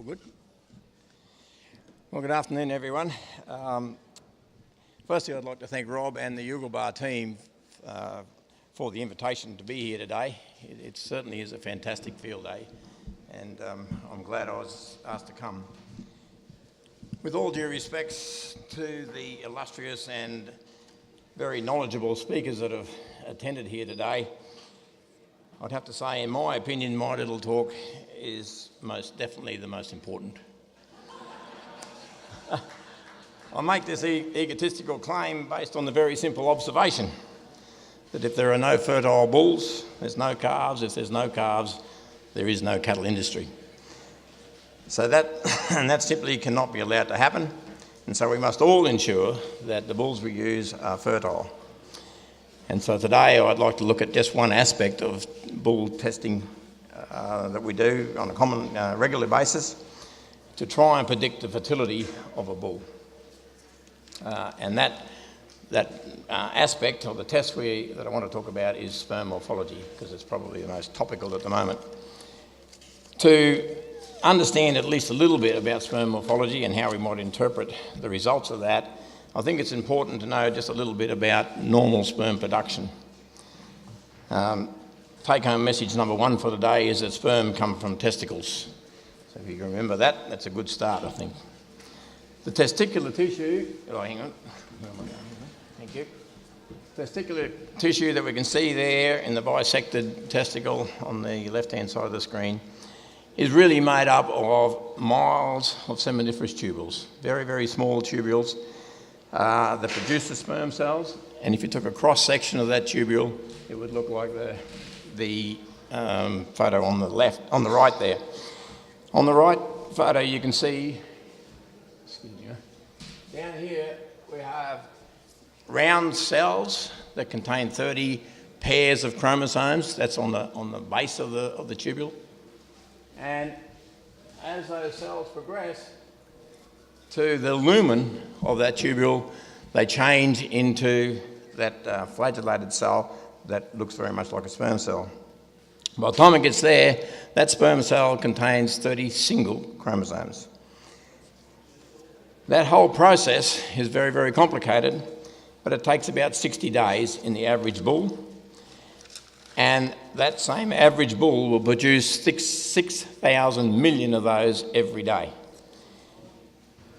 All good? Well, good afternoon, everyone. Firstly, I'd like to thank Rob and the Yugal team for the invitation to be here today. It certainly is a fantastic field day, and I'm glad I was asked to come. With all due respects to the illustrious and very knowledgeable speakers that have attended here today, I'd have to say, in my opinion, my little talk is most definitely the most important. I make this egotistical claim based on the very simple observation that if there are no fertile bulls, there's no calves. If there's no calves, there is no cattle industry. So that simply cannot be allowed to happen, and so we must all ensure that the bulls we use are fertile. And so today I'd like to look at just one aspect of bull testing that we do on a common, regular basis to try and predict the fertility of a bull. And that aspect of the test that I want to talk about is sperm morphology, because it's probably the most topical at the moment. To understand at least a little bit about sperm morphology and how we might interpret the results of that, I think it's important to know just a little bit about normal sperm production. Take-home message number one for today is that sperm come from testicles. So if you can remember that, that's a good start, I think. The testicular tissue, hang on, where am I going? Thank you. Testicular tissue that we can see there in the bisected testicle on the left-hand side of the screen is really made up of miles of seminiferous tubules, very, very small tubules that produce the sperm cells. And if you took a cross-section of that tubule, it would look like the photo on the right there. On the right photo, you can see, down here we have round cells that contain 30 pairs of chromosomes. That's on the base of the tubule. And as those cells progress to the lumen of that tubule, they change into that flagellated cell that looks very much like a sperm cell. By the time it gets there, that sperm cell contains 30 single chromosomes. That whole process is very, very complicated, but it takes about 60 days in the average bull. And that same average bull will produce 6,000 million of those every day.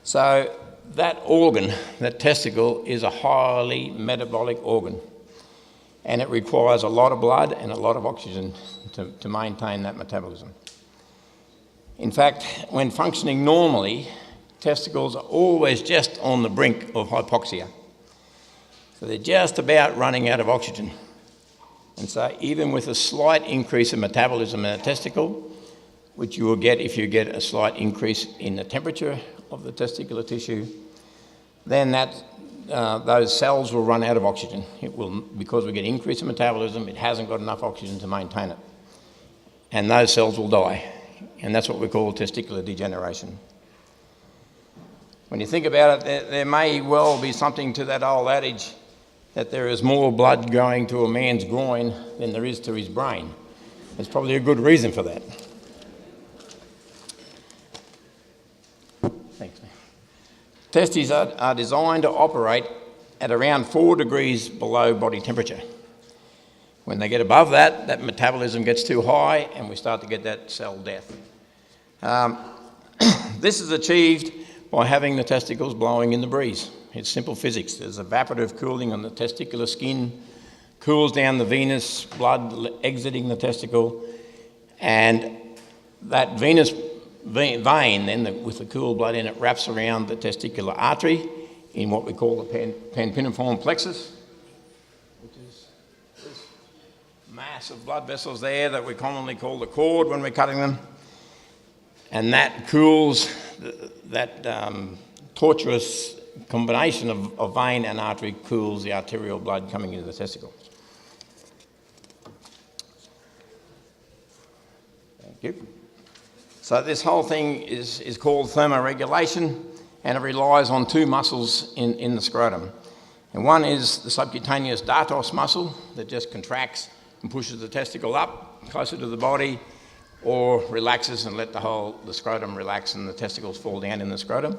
So that organ, that testicle, is a highly metabolic organ, and it requires a lot of blood and a lot of oxygen to maintain that metabolism. In fact, when functioning normally, testicles are always just on the brink of hypoxia. So they're just about running out of oxygen. And so even with a slight increase in metabolism in a testicle, which you will get if you get a slight increase in the temperature of the testicular tissue, then those cells will run out of oxygen. It will, because we get increase in metabolism, it hasn't got enough oxygen to maintain it. And those cells will die. And that's what we call testicular degeneration. When you think about it, there may well be something to that old adage that there is more blood going to a man's groin than there is to his brain. There's probably a good reason for that. Thanks, man. Testes are designed to operate at around 4 degrees below body temperature. When they get above that, that metabolism gets too high and we start to get that cell death. This is achieved by having the testicles blowing in the breeze. It's simple physics. There's evaporative cooling on the testicular skin, cools down the venous blood exiting the testicle, and that venous vein then, with the cool blood in it, wraps around the testicular artery in what we call the pampiniform plexus, which is this mass of blood vessels there that we commonly call the cord when we're cutting them. And that cools that tortuous combination of vein and artery, cools the arterial blood coming into the testicle. Thank you. So this whole thing is called thermoregulation, and it relies on two muscles in the scrotum. And one is the subcutaneous dartos muscle that just contracts and pushes the testicle up closer to the body or relaxes and let the scrotum relax and the testicles fall down in the scrotum.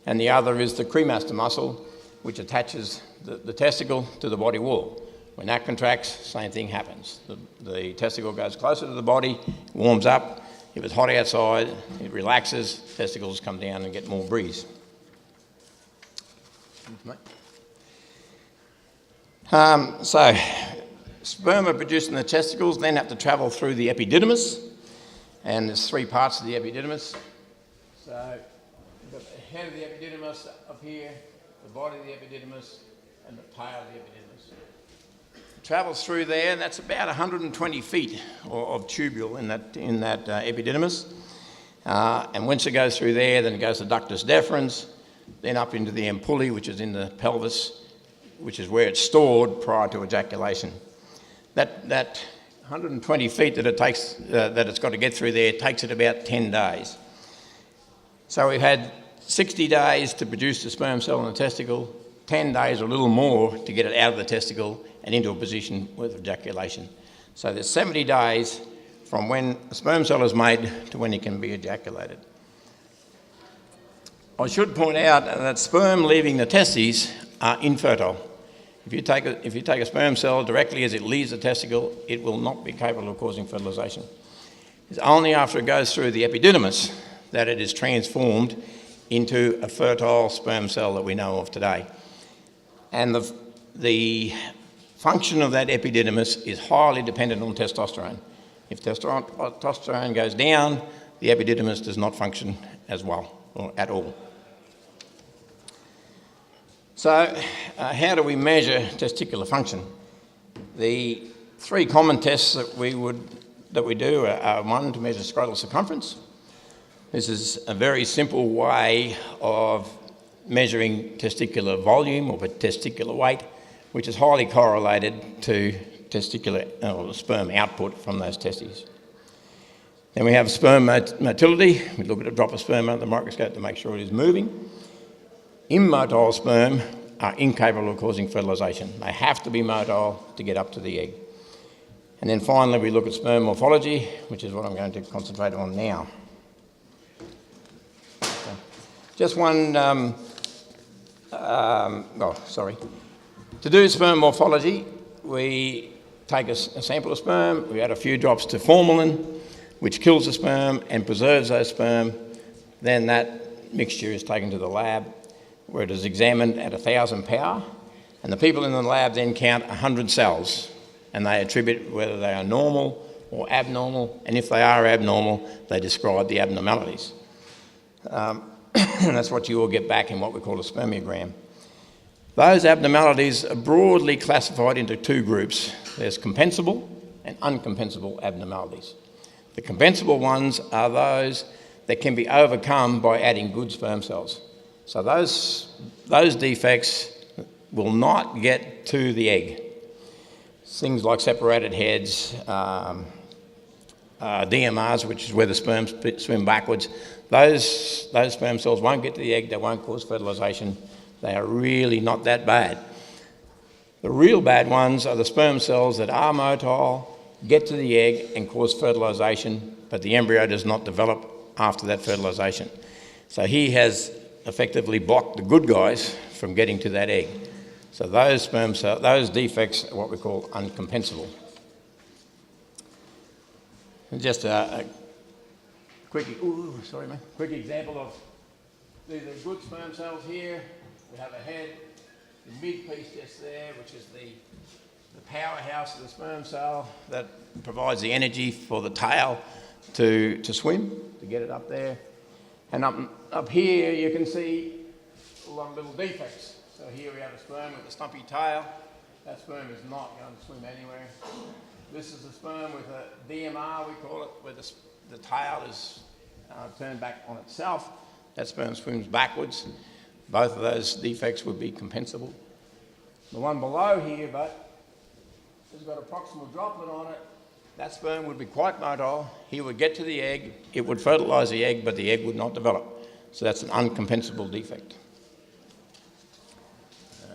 And the other is the cremaster muscle, which attaches the testicle to the body wall. When that contracts, same thing happens. The testicle goes closer to the body, warms up. If it's hot outside, it relaxes, testicles come down and get more breeze. So, sperm are produced in the testicles, then have to travel through the epididymis, and there's three parts of the epididymis. So, you've got the head of the epididymis up here, the body of the epididymis, and the tail of the epididymis. It travels through there, and that's about 120 feet of tubule in that epididymis. And once it goes through there, then it goes to ductus deferens, then up into the ampullae, which is in the pelvis, which is where it's stored prior to ejaculation. That 120 feet that it takes, that it's got to get through there, takes it about 10 days. So we've had 60 days to produce the sperm cell in the testicle, 10 days or a little more to get it out of the testicle and into a position with ejaculation. So there's 70 days from when a sperm cell is made to when it can be ejaculated. I should point out that sperm leaving the testes are infertile. If you take a sperm cell directly as it leaves the testicle, it will not be capable of causing fertilisation. It's only after it goes through the epididymis that it is transformed into a fertile sperm cell that we know of today. And the function of that epididymis is highly dependent on testosterone. If testosterone goes down, the epididymis does not function as well or at all. So, how do we measure testicular function? The three common tests that we do are one, to measure scrotal circumference. This is a very simple way of measuring testicular volume or testicular weight, which is highly correlated to testicular or sperm output from those testes. Then we have sperm motility. We look at a drop of sperm under the microscope to make sure it is moving. Immotile sperm are incapable of causing fertilisation. They have to be motile to get up to the egg. And then finally we look at sperm morphology, which is what I'm going to concentrate on now. Okay. Just one, To do sperm morphology, we take a sample of sperm, we add a few drops to formalin, which kills the sperm and preserves those sperm. Then that mixture is taken to the lab, where it is examined at 1,000 power, and the people in the lab then count 100 cells, and they attribute whether they are normal or abnormal, and if they are abnormal, they describe the abnormalities. And that's what you will get back in what we call a spermiogram. Those abnormalities are broadly classified into two groups. There's compensable and uncompensable abnormalities. The compensable ones are those that can be overcome by adding good sperm cells. So those defects will not get to the egg. Things like separated heads, DMRs, which is where the sperm swim backwards, those sperm cells won't get to the egg, they won't cause fertilisation. They are really not that bad. The real bad ones are the sperm cells that are motile, get to the egg and cause fertilisation, but the embryo does not develop after that fertilisation. So he has effectively blocked the good guys from getting to that egg. So those those defects are what we call uncompensable. And just a quick example of these are good sperm cells here. We have a head, the mid piece just there, which is the powerhouse of the sperm cell that provides the energy for the tail to swim, to get it up there. And up here you can see a lot of little defects. So here we have a sperm with a stumpy tail. That sperm is not going to swim anywhere. This is a sperm with a DMR, we call it, where the tail is turned back on itself. That sperm swims backwards. Both of those defects would be compensable. The one below here, but has got a proximal droplet on it. That sperm would be quite motile. He would get to the egg, it would fertilise the egg, but the egg would not develop. So that's an uncompensable defect.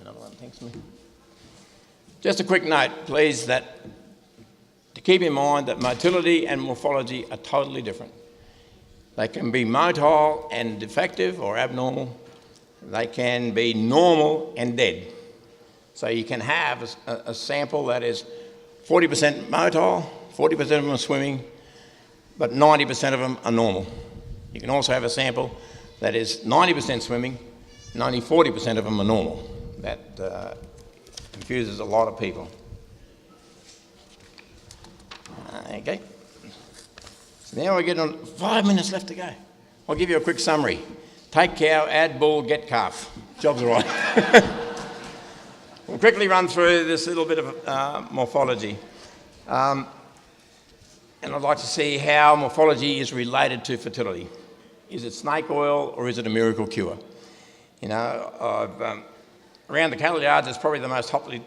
Another one, thanks, me. Just a quick note, please, that to keep in mind that motility and morphology are totally different. They can be motile and defective or abnormal. They can be normal and dead. So you can have a sample that is 40% motile, 40% of them are swimming, but 90% of them are normal. You can also have a sample that is 90% swimming, 40% of them are normal. That confuses a lot of people. Okay. So now we're getting on 5 minutes left to go. I'll give you a quick summary. Take cow, add bull, get calf. Job's all right. We'll quickly run through this little bit of morphology. And I'd like to see how morphology is related to fertility. Is it snake oil or is it a miracle cure? You know, around the cattle yards, it's probably the most hotly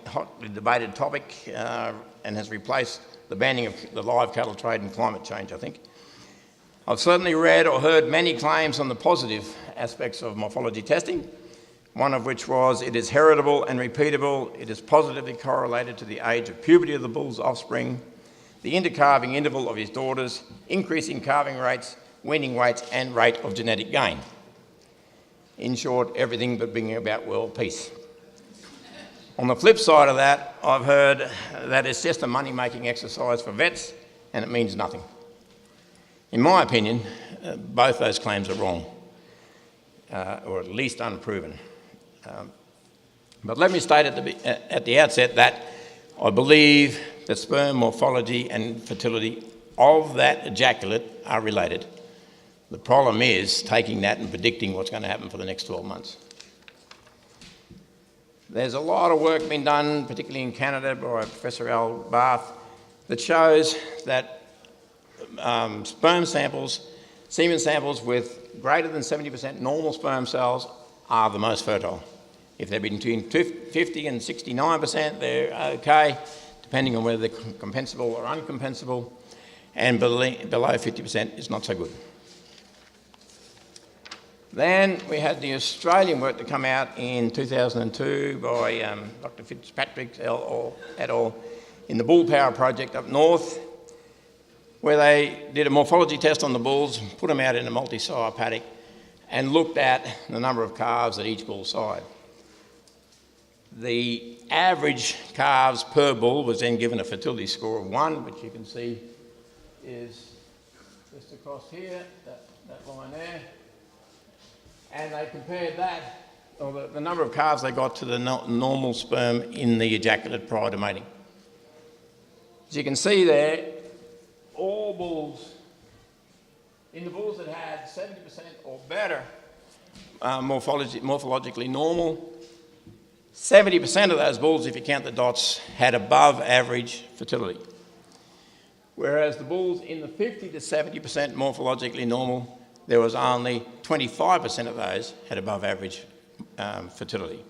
debated topic and has replaced the banning of the live cattle trade and climate change, I think. I've certainly read or heard many claims on the positive aspects of morphology testing, one of which was it is heritable and repeatable, it is positively correlated to the age of puberty of the bull's offspring, the intercalving interval of his daughters, increasing calving rates, weaning weights, and rate of genetic gain. In short, everything but bringing about world peace. On the flip side of that, I've heard that it's just a money-making exercise for vets and it means nothing. In my opinion, both those claims are wrong, or at least unproven. But let me state at the outset that I believe that sperm morphology and fertility of that ejaculate are related. The problem is taking that and predicting what's going to happen for the next 12 months. There's a lot of work being done, particularly in Canada by Professor Al Barth, that shows that sperm samples, semen samples with greater than 70% normal sperm cells are the most fertile. If they're between 50 and 69%, they're okay, depending on whether they're compensable or uncompensable, and below 50% is not so good. Then we had the Australian work to come out in 2002 by Dr. Fitzpatrick et al. In the Bull Power Project up north, where they did a morphology test on the bulls, put them out in a multi-sire paddock, and looked at the number of calves at each bull side. The average calves per bull was then given a fertility score of 1, which you can see is just across here, that line there. And they compared that, or the number of calves they got to the normal sperm in the ejaculate prior to mating. As you can see there, all bulls, in the bulls that had 70% or better morphologically normal, 70% of those bulls, if you count the dots, had above average fertility. Whereas the bulls in the 50 to 70% morphologically normal, there was only 25% of those had above average fertility.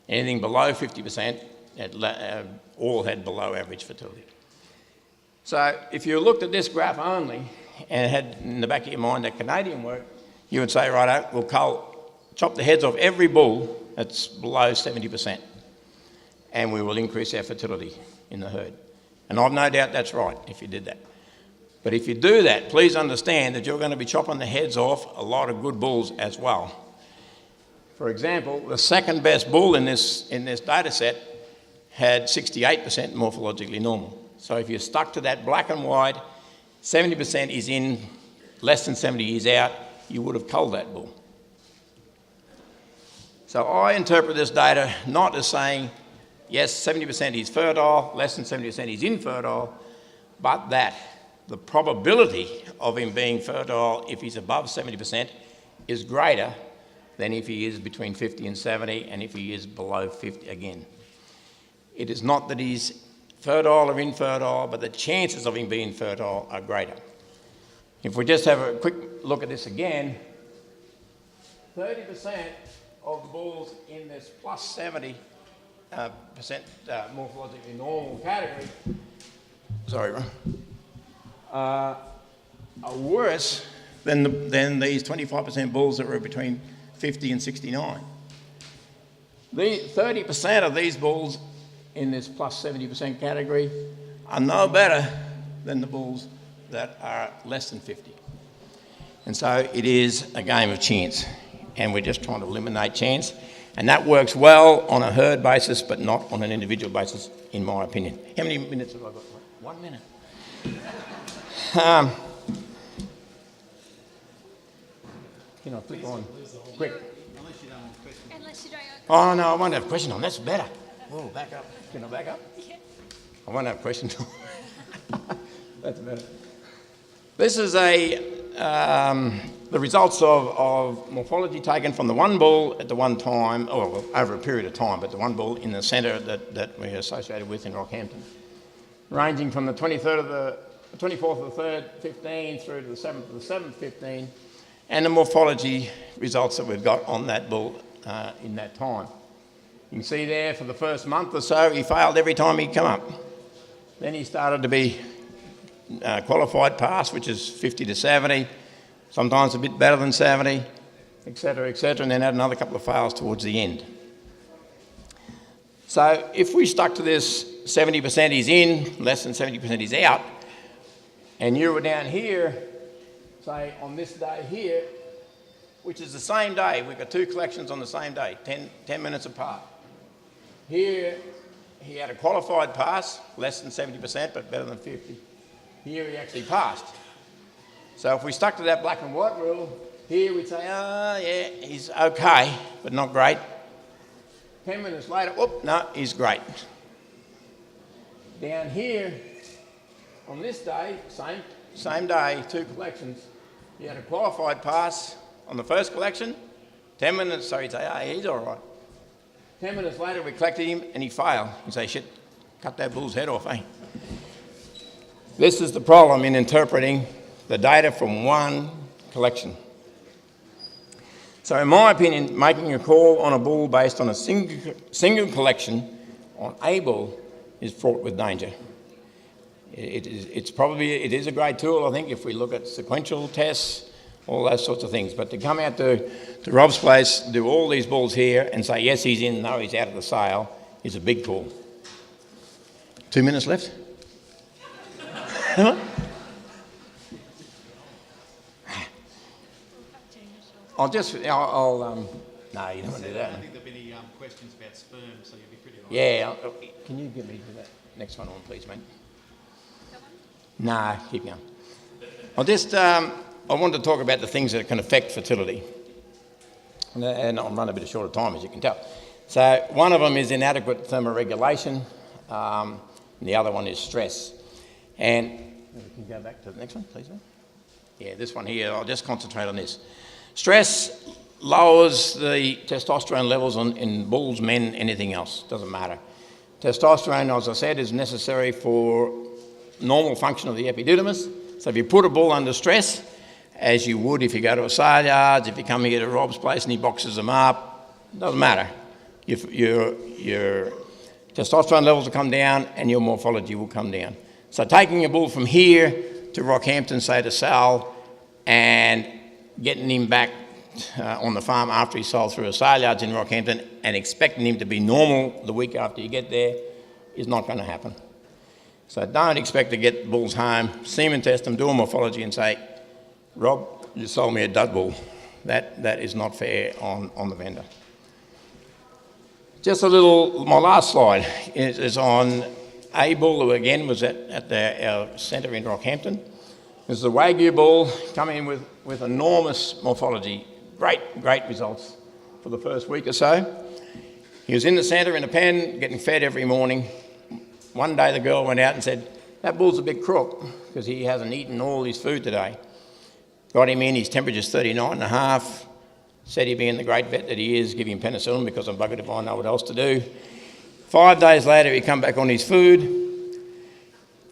Anything below 50% all had below average fertility. So if you looked at this graph only and had in the back of your mind that Canadian work, you would say, right, we'll chop the heads off every bull that's below 70% and we will increase our fertility in the herd. And I've no doubt that's right if you did that. But if you do that, please understand that you're going to be chopping the heads off a lot of good bulls as well. For example, the second best bull in this data set had 68% morphologically normal. So if you're stuck to that black and white, 70% is in, less than 70 is out, you would have culled that bull. So I interpret this data not as saying, yes, 70% is fertile, less than 70% is infertile, but that the probability of him being fertile if he's above 70% is greater than if he is between 50 and 70 and if he is below 50 again. It is not that he's fertile or infertile, but the chances of him being fertile are greater. If we just have a quick look at this again, 30% of the bulls in this plus 70% morphologically normal category, are worse than these 25% bulls that were between 50 and 69. The 30% of these bulls in this plus 70% category are no better than the bulls that are less than 50. And so it is a game of chance, and we're just trying to eliminate chance. And that works well on a herd basis, but not on an individual basis, in my opinion. How many minutes have I got? 1 minute. Can I click on? Quick. Unless you don't want questions. Unless you don't. Oh, no, I won't have a question on. That's better. Oh, back up. Can I back up? Yeah. I won't have questions. That's better. This is the results of morphology taken from the one bull at the one time, or well, over a period of time, but the one bull in the centre that we're associated with in Rockhampton, ranging from the 24th of the 3rd, 15, through to the 7th of the 7th, 15, and the morphology results that we've got on that bull in that time. You can see there for the first month or so, he failed every time he'd come up. Then he started to be qualified pass, which is 50 to 70, sometimes a bit better than 70, etc., and then had another couple of fails towards the end. So if we stuck to this 70% he's in, less than 70% he's out, and you were down here, say on this day here, which is the same day, we've got two collections on the same day, 10 minutes apart. Here, he had a qualified pass, less than 70%, but better than 50. Here he actually passed. So if we stuck to that black and white rule, here we'd say, oh yeah, he's okay, but not great. 10 minutes later, whoop, no, he's great. Down here, on this day, same day, two collections, he had a qualified pass on the first collection, 10 minutes, so he'd say, oh, he's all right. 10 minutes later, we collected him and he failed. You'd say, shit, cut that bull's head off, eh? This is the problem in interpreting the data from one collection. So in my opinion, making a call on a bull based on a single collection on a bull is fraught with danger. It is a great tool, I think, if we look at sequential tests, all those sorts of things. But to come out to Rob's place, do all these bulls here and say, yes, he's in, no, he's out of the sale, is a big call. 2 minutes left? No, you don't want to do that. I don't think there'll be any questions about sperm, so you'll be pretty right. Yeah, can you get me to that next one on, please, mate? Nah, keep going. I want to talk about the things that can affect fertility. And I'll run a bit short of time, as you can tell. So one of them is inadequate thermoregulation, and the other one is stress. And can you go back to the next one, please, mate? Yeah, this one here, I'll just concentrate on this. Stress lowers the testosterone levels in bulls, men, anything else, doesn't matter. Testosterone, as I said, is necessary for normal function of the epididymis. So if you put a bull under stress, as you would if you go to a sale yard, if you come here to Rob's place and he boxes them up, doesn't matter. Your testosterone levels will come down and your morphology will come down. So taking a bull from here to Rockhampton, say to Sal, and getting him back on the farm after he sold through a sale yards in Rockhampton and expecting him to be normal the week after you get there is not going to happen. So don't expect to get bulls home, semen test them, do a morphology and say, Rob, you sold me a dud bull. That is not fair on the vendor. Just my last slide is on a bull who again was at our centre in Rockhampton. This is a Wagyu bull coming in with enormous morphology. Great results for the first week or so. He was in the centre in a pen, getting fed every morning. One day the girl went out and said, that bull's a bit crook because he hasn't eaten all his food today. Got him in, his temperature's 39.5. Said he'd be in the great vet that he is, give him penicillin because I'm buggered if I know what else to do. 5 days later, he come back on his food.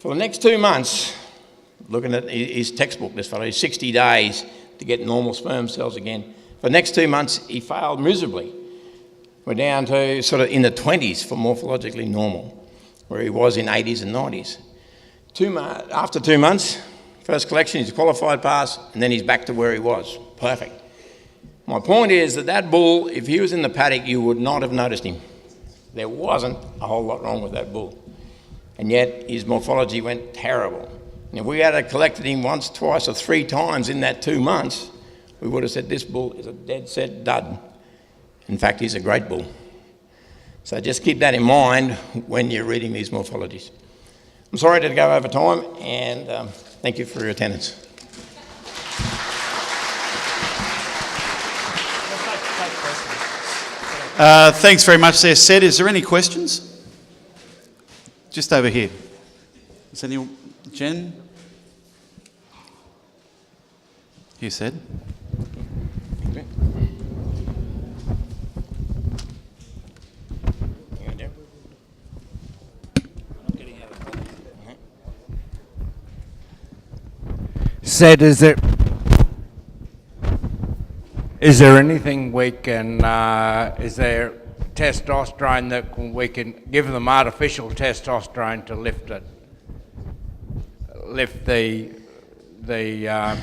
For the next 2 months, looking at his textbook, this fellow, he's 60 days to get normal sperm cells again. For the next 2 months, he failed miserably. We're down to sort of in the 20s for morphologically normal, where he was in 80s and 90s. After 2 months, first collection, he's a qualified pass, and then he's back to where he was. Perfect. My point is that bull, if he was in the paddock, you would not have noticed him. There wasn't a whole lot wrong with that bull. And yet his morphology went terrible. And if we had collected him once, twice or three times in that 2 months, we would have said this bull is a dead set dud. In fact, he's a great bull. So just keep that in mind when you're reading these morphologies. I'm sorry to go over time, and thank you for your attendance. Thanks very much there, Sed. Is there any questions? Just over here. Is anyone? Jen? You said. Said, is there anything we can, is there testosterone that we can give them, artificial testosterone to lift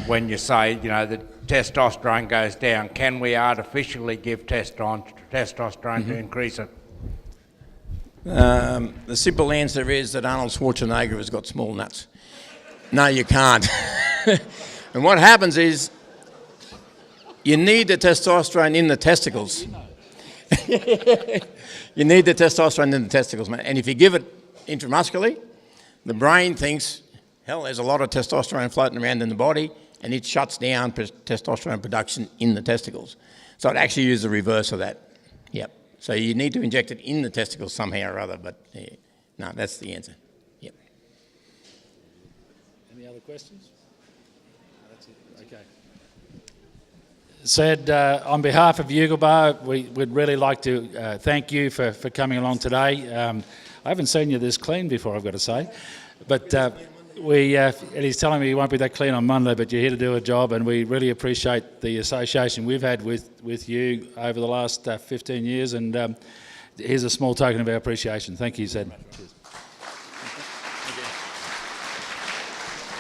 when you say, the testosterone goes down, can we artificially give testosterone to increase it? The simple answer is that Arnold Schwarzenegger has got small nuts. No, you can't. And what happens is you need the testosterone in the testicles. You need the testosterone in the testicles, man. And if you give it intramuscularly, the brain thinks, hell, there's a lot of testosterone floating around in the body, and it shuts down testosterone production in the testicles. So it actually is the reverse of that. Yep. So you need to inject it in the testicles somehow or other, but no, that's the answer. Yep. Any other questions? No, that's it. Okay. Said, on behalf of Yugelbar, we'd really like to thank you for coming along today. I haven't seen you this clean before, I've got to say. But and he's telling me he won't be that clean on Monday, but you're here to do a job, and we really appreciate the association we've had with you over the last 15 years, and here's a small token of our appreciation. Thank you, Said.